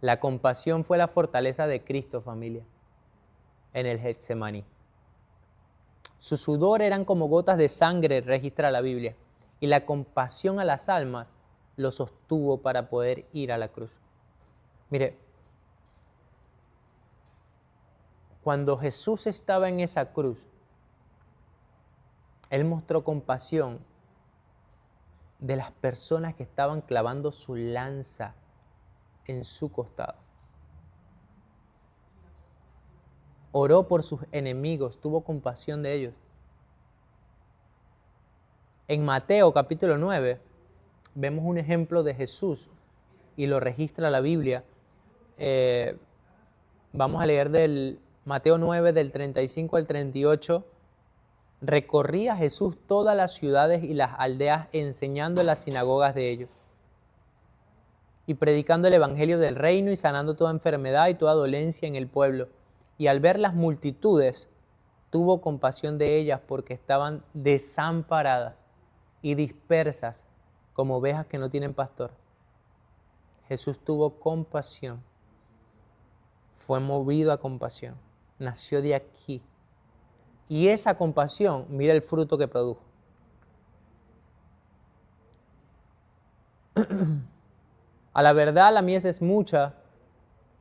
La compasión fue la fortaleza de Cristo, familia, en el Getsemaní. Su sudor eran como gotas de sangre, registra la Biblia, y la compasión a las almas lo sostuvo para poder ir a la cruz. Mire, cuando Jesús estaba en esa cruz, Él mostró compasión de las personas que estaban clavando su lanza en su costado. Oró por sus enemigos, tuvo compasión de ellos. En Mateo capítulo 9 vemos un ejemplo de Jesús y lo registra la Biblia. Vamos a leer del Mateo 9 del 35 al 38. Recorría Jesús todas las ciudades y las aldeas enseñando en las sinagogas de ellos y predicando el evangelio del reino y sanando toda enfermedad y toda dolencia en el pueblo. Y al ver las multitudes, tuvo compasión de ellas porque estaban desamparadas y dispersas como ovejas que no tienen pastor. Jesús tuvo compasión, fue movido a compasión, nació de aquí. Y esa compasión, mira el fruto que produjo. A la verdad la mies es mucha,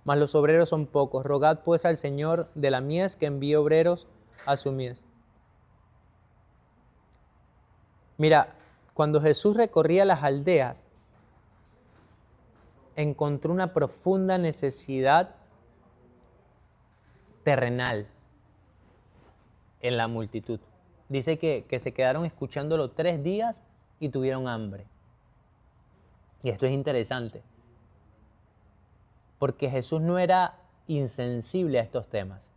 mas los obreros son pocos. Rogad pues al Señor de la mies que envíe obreros a su mies. Mira, cuando Jesús recorría las aldeas, encontró una profunda necesidad terrenal en la multitud. Dice que se quedaron escuchándolo 3 días y tuvieron hambre. Y esto es interesante, porque Jesús no era insensible a estos temas.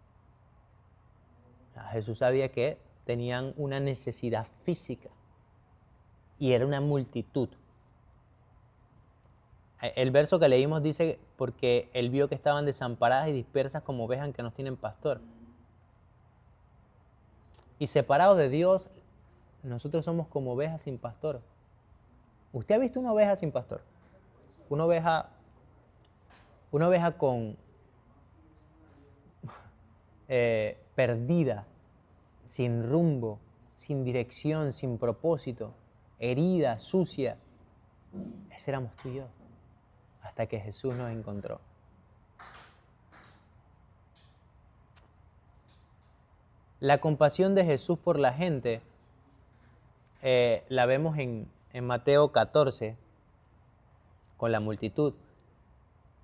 Jesús sabía que tenían una necesidad física y era una multitud. El verso que leímos dice, porque él vio que estaban desamparadas y dispersas como ovejas que no tienen pastor. Y separados de Dios, nosotros somos como ovejas sin pastor. ¿Usted ha visto una oveja sin pastor? Una oveja con perdida, sin rumbo, sin dirección, sin propósito, herida, sucia. Ese éramos tú y yo, hasta que Jesús nos encontró. La compasión de Jesús por la gente la vemos en Mateo 14, con la multitud.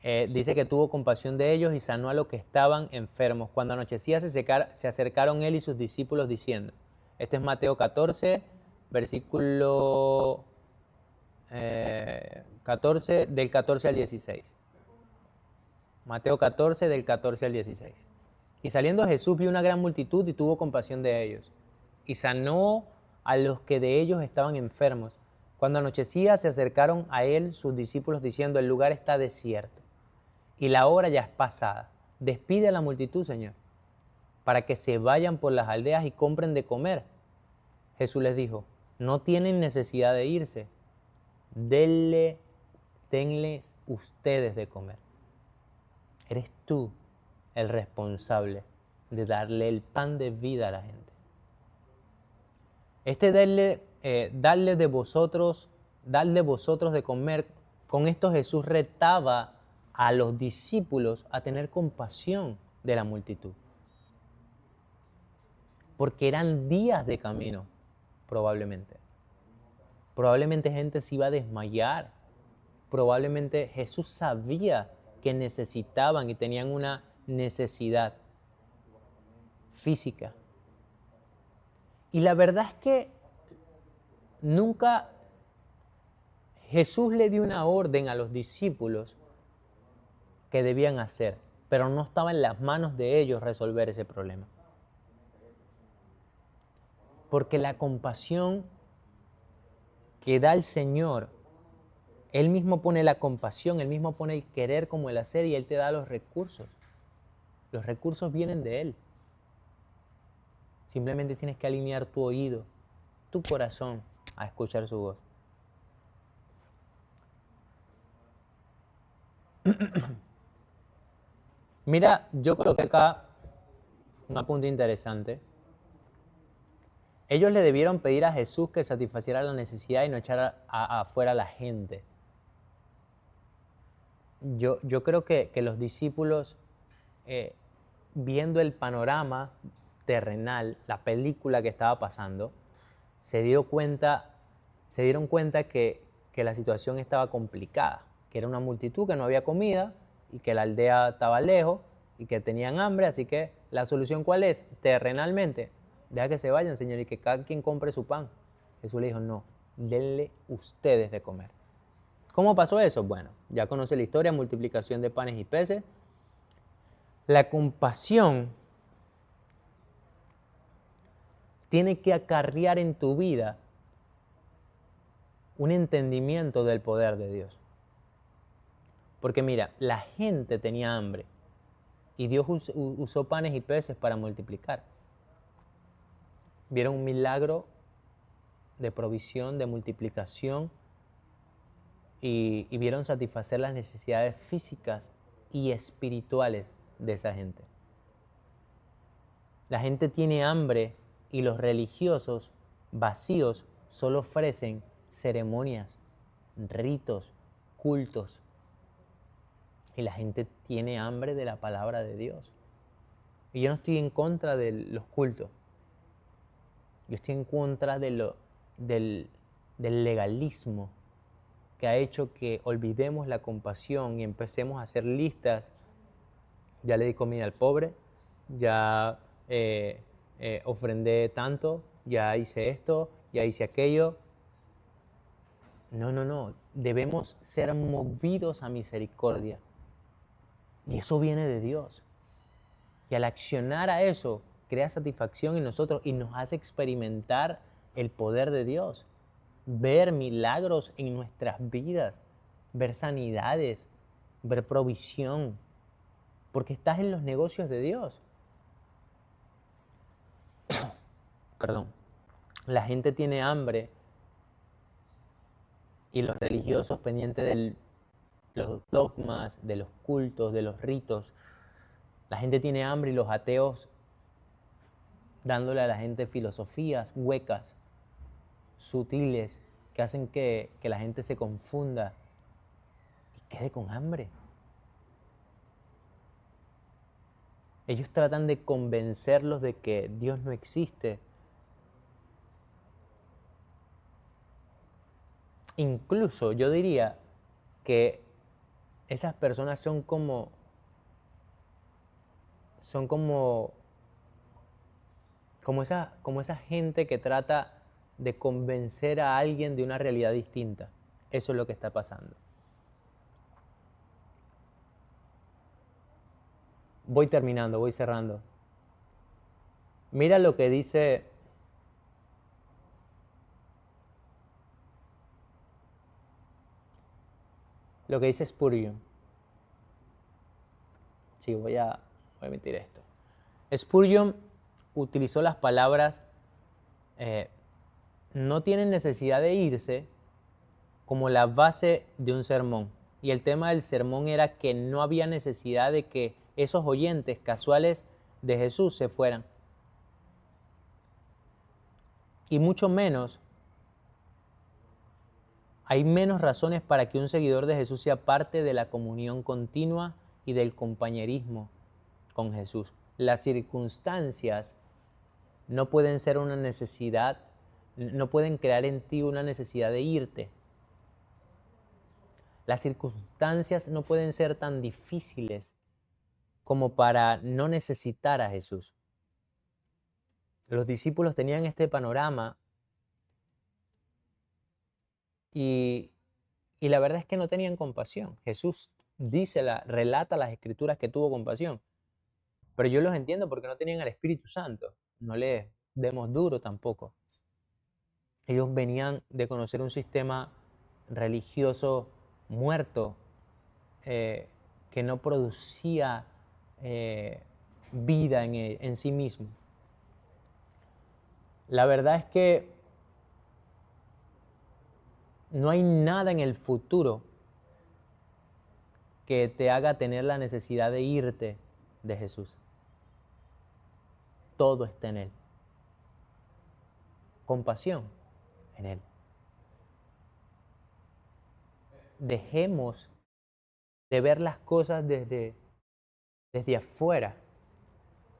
Dice que tuvo compasión de ellos y sanó a los que estaban enfermos. Cuando anochecía se acercaron él y sus discípulos diciendo, este es Mateo 14, versículo 14, del 14 al 16. Mateo 14, del 14 al 16. Y saliendo Jesús vio una gran multitud y tuvo compasión de ellos. Y sanó a los que de ellos estaban enfermos. Cuando anochecía se acercaron a él sus discípulos diciendo, el lugar está desierto y la hora ya es pasada. Despide a la multitud, Señor, para que se vayan por las aldeas y compren de comer. Jesús les dijo, no tienen necesidad de irse, denles ustedes de comer. Eres tú el responsable de darle el pan de vida a la gente. Darle vosotros de comer, con esto Jesús retaba a los discípulos a tener compasión de la multitud. Porque eran días de camino, probablemente. Probablemente gente se iba a desmayar. Probablemente Jesús sabía que necesitaban y tenían una necesidad física. Y la verdad es que nunca Jesús le dio una orden a los discípulos que debían hacer, pero no estaba en las manos de ellos resolver ese problema. Porque la compasión que da el Señor, Él mismo pone la compasión, Él mismo pone el querer como el hacer y Él te da los recursos. Los recursos vienen de Él. Simplemente tienes que alinear tu oído, tu corazón a escuchar su voz. Mira, yo coloqué acá un apunte interesante. Ellos le debieron pedir a Jesús que satisfaciera la necesidad y no echara afuera a la gente. Yo creo que los discípulos, viendo el panorama terrenal, la película que estaba pasando, se dieron cuenta que la situación estaba complicada, que era una multitud, que no había comida y que la aldea estaba lejos y que tenían hambre, así que la solución ¿cuál es? Terrenalmente, deja que se vayan, Señor, y que cada quien compre su pan. Jesús le dijo, no, denle ustedes de comer. ¿Cómo pasó eso? Bueno, ya conoce la historia, multiplicación de panes y peces. La compasión tiene que acarrear en tu vida un entendimiento del poder de Dios. Porque mira, la gente tenía hambre y Dios usó panes y peces para multiplicar. Vieron un milagro de provisión, de multiplicación y vieron satisfacer las necesidades físicas y espirituales de esa gente. La gente tiene hambre y los religiosos vacíos solo ofrecen ceremonias, ritos, cultos. Y la gente tiene hambre de la palabra de Dios. Y yo no estoy en contra de los cultos. Yo estoy en contra del legalismo que ha hecho que olvidemos la compasión y empecemos a hacer listas. Ya le di comida al pobre, ya ofrendé tanto, ya hice esto, ya hice aquello. No. Debemos ser movidos a misericordia. Y eso viene de Dios. Y al accionar a eso, crea satisfacción en nosotros y nos hace experimentar el poder de Dios. Ver milagros en nuestras vidas, ver sanidades, ver provisión. Porque estás en los negocios de Dios. Perdón. La gente tiene hambre y los religiosos pendientes de los dogmas, de los cultos, de los ritos. La gente tiene hambre y los ateos dándole a la gente filosofías huecas, sutiles, que hacen que la gente se confunda y quede con hambre. Ellos tratan de convencerlos de que Dios no existe. Incluso yo diría que esas personas son como esa gente que trata de convencer a alguien de una realidad distinta. Eso es lo que está pasando. Voy terminando, voy cerrando. Mira lo que dice Spurgeon. Sí, voy a emitir esto. Spurgeon utilizó las palabras no tienen necesidad de irse como la base de un sermón. Y el tema del sermón era que no había necesidad de que esos oyentes casuales de Jesús se fueran. Y mucho menos, hay menos razones para que un seguidor de Jesús sea parte de la comunión continua y del compañerismo con Jesús. Las circunstancias no pueden ser una necesidad, no pueden crear en ti una necesidad de irte. Las circunstancias no pueden ser tan difíciles como para no necesitar a Jesús. Los discípulos tenían este panorama y la verdad es que no tenían compasión. Jesús relata las Escrituras que tuvo compasión, pero yo los entiendo porque no tenían al Espíritu Santo. No les demos duro tampoco. Ellos venían de conocer un sistema religioso muerto, que no producía vida en sí mismo. La verdad es que no hay nada en el futuro que te haga tener la necesidad de irte de Jesús. Todo está en Él. Compasión en Él. Dejemos de ver las cosas desde afuera,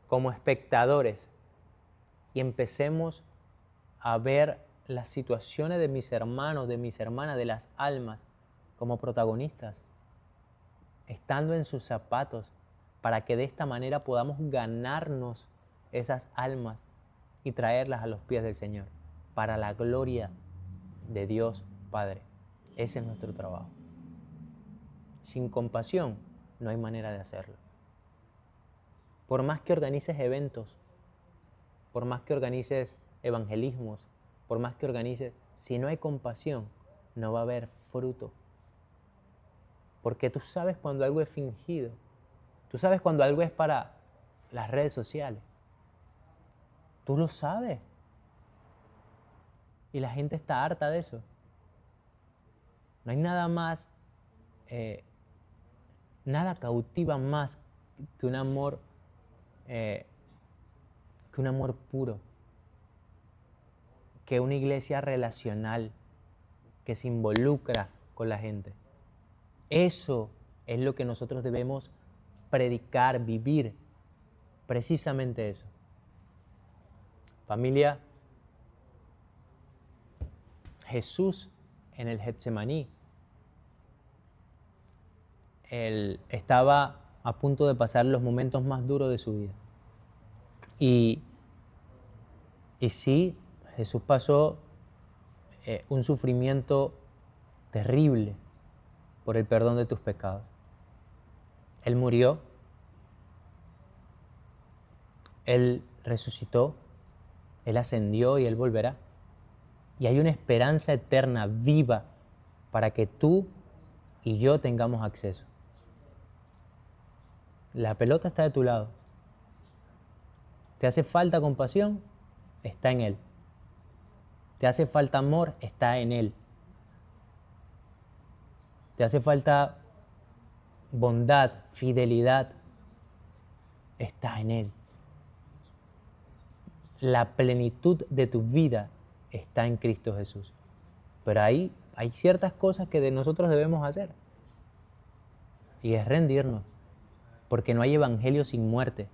como espectadores, y empecemos a ver las situaciones de mis hermanos, de mis hermanas, de las almas, como protagonistas, estando en sus zapatos, para que de esta manera podamos ganarnos esas almas y traerlas a los pies del Señor, para la gloria de Dios Padre. Ese es nuestro trabajo. Sin compasión no hay manera de hacerlo. Por más que organices eventos, por más que organices evangelismos, por más que organices, si no hay compasión, no va a haber fruto. Porque tú sabes cuando algo es fingido. Tú sabes cuando algo es para las redes sociales. Tú lo sabes. Y la gente está harta de eso. No hay nada más, nada cautiva más que un amor puro, que una iglesia relacional que se involucra con la gente. Eso es lo que nosotros debemos predicar, vivir, precisamente eso. Familia, Jesús en el Getsemaní, Él estaba a punto de pasar los momentos más duros de su vida. Y sí, Jesús pasó un sufrimiento terrible por el perdón de tus pecados. Él murió, Él resucitó, Él ascendió y Él volverá. Y hay una esperanza eterna, viva, para que tú y yo tengamos acceso. La pelota está de tu lado. ¿Te hace falta compasión? Está en Él. ¿Te hace falta amor? Está en Él. ¿Te hace falta bondad, fidelidad? Está en Él. la plenitud de tu vida está en Cristo Jesús. Pero ahí hay ciertas cosas que de nosotros debemos hacer. Y es rendirnos, porque no hay evangelio sin muerte.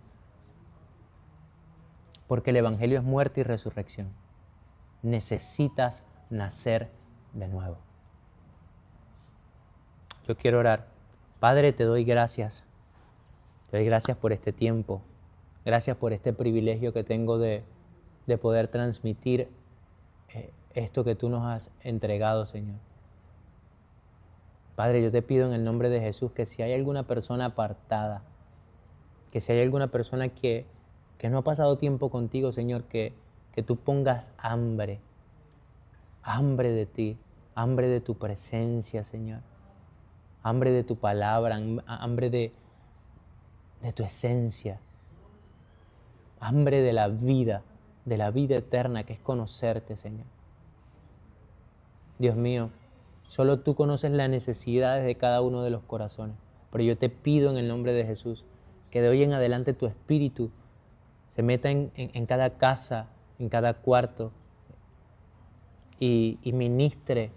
Porque el evangelio es muerte y resurrección. Necesitas nacer de nuevo. Yo quiero orar. Padre, te doy gracias. Te doy gracias por este tiempo. Gracias por este privilegio que tengo de poder transmitir esto que tú nos has entregado, Señor. Padre, yo te pido en el nombre de Jesús que si hay alguna persona apartada, que si hay alguna persona que no ha pasado tiempo contigo, Señor, que tú pongas hambre de ti, hambre de tu presencia, Señor, hambre de tu palabra, hambre de tu esencia, hambre de la vida eterna que es conocerte, Señor. Dios mío, solo tú conoces las necesidades de cada uno de los corazones, pero yo te pido en el nombre de Jesús que de hoy en adelante tu Espíritu se meta en cada casa, en cada cuarto y ministre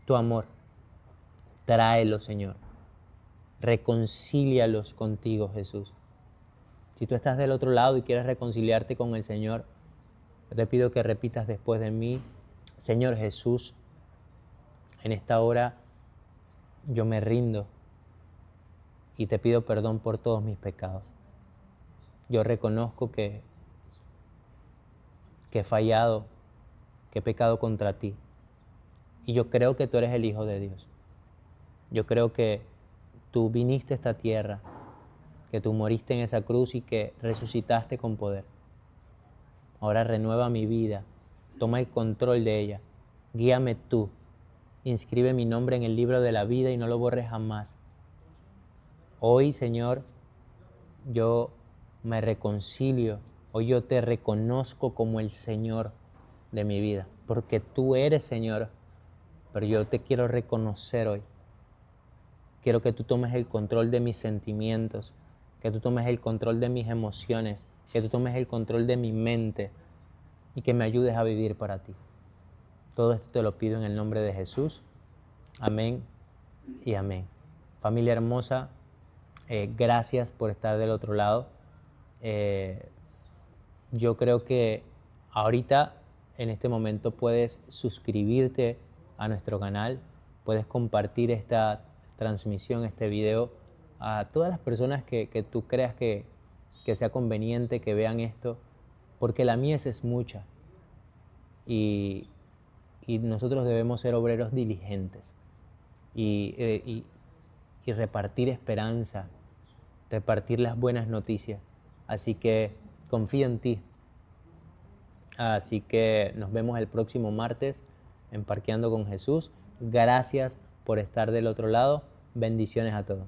tu amor. Tráelos, Señor. Reconcílialos contigo, Jesús. Si tú estás del otro lado y quieres reconciliarte con el Señor, yo te pido que repitas después de mí: Señor Jesús, en esta hora yo me rindo y te pido perdón por todos mis pecados. Yo reconozco que he fallado, que he pecado contra ti. Y yo creo que tú eres el Hijo de Dios. Yo creo que tú viniste a esta tierra, que tú moriste en esa cruz y que resucitaste con poder. Ahora renueva mi vida, toma el control de ella, guíame tú, inscribe mi nombre en el libro de la vida y no lo borres jamás. Hoy, Señor, yo me reconcilio, hoy yo te reconozco como el Señor de mi vida, porque tú eres Señor, pero yo te quiero reconocer hoy. Quiero que tú tomes el control de mis sentimientos, que tú tomes el control de mis emociones, que tú tomes el control de mi mente y que me ayudes a vivir para ti. Todo esto te lo pido en el nombre de Jesús. Amén y amén. Familia hermosa, gracias por estar del otro lado. Yo creo que ahorita, en este momento, puedes suscribirte a nuestro canal, puedes compartir esta transmisión, este video, a todas las personas que tú creas que sea conveniente que vean esto, porque la mies es mucha y nosotros debemos ser obreros diligentes y repartir esperanza, repartir las buenas noticias. Así que confío en ti. Así que nos vemos el próximo martes en Parqueando con Jesús. Gracias por estar del otro lado. Bendiciones a todos.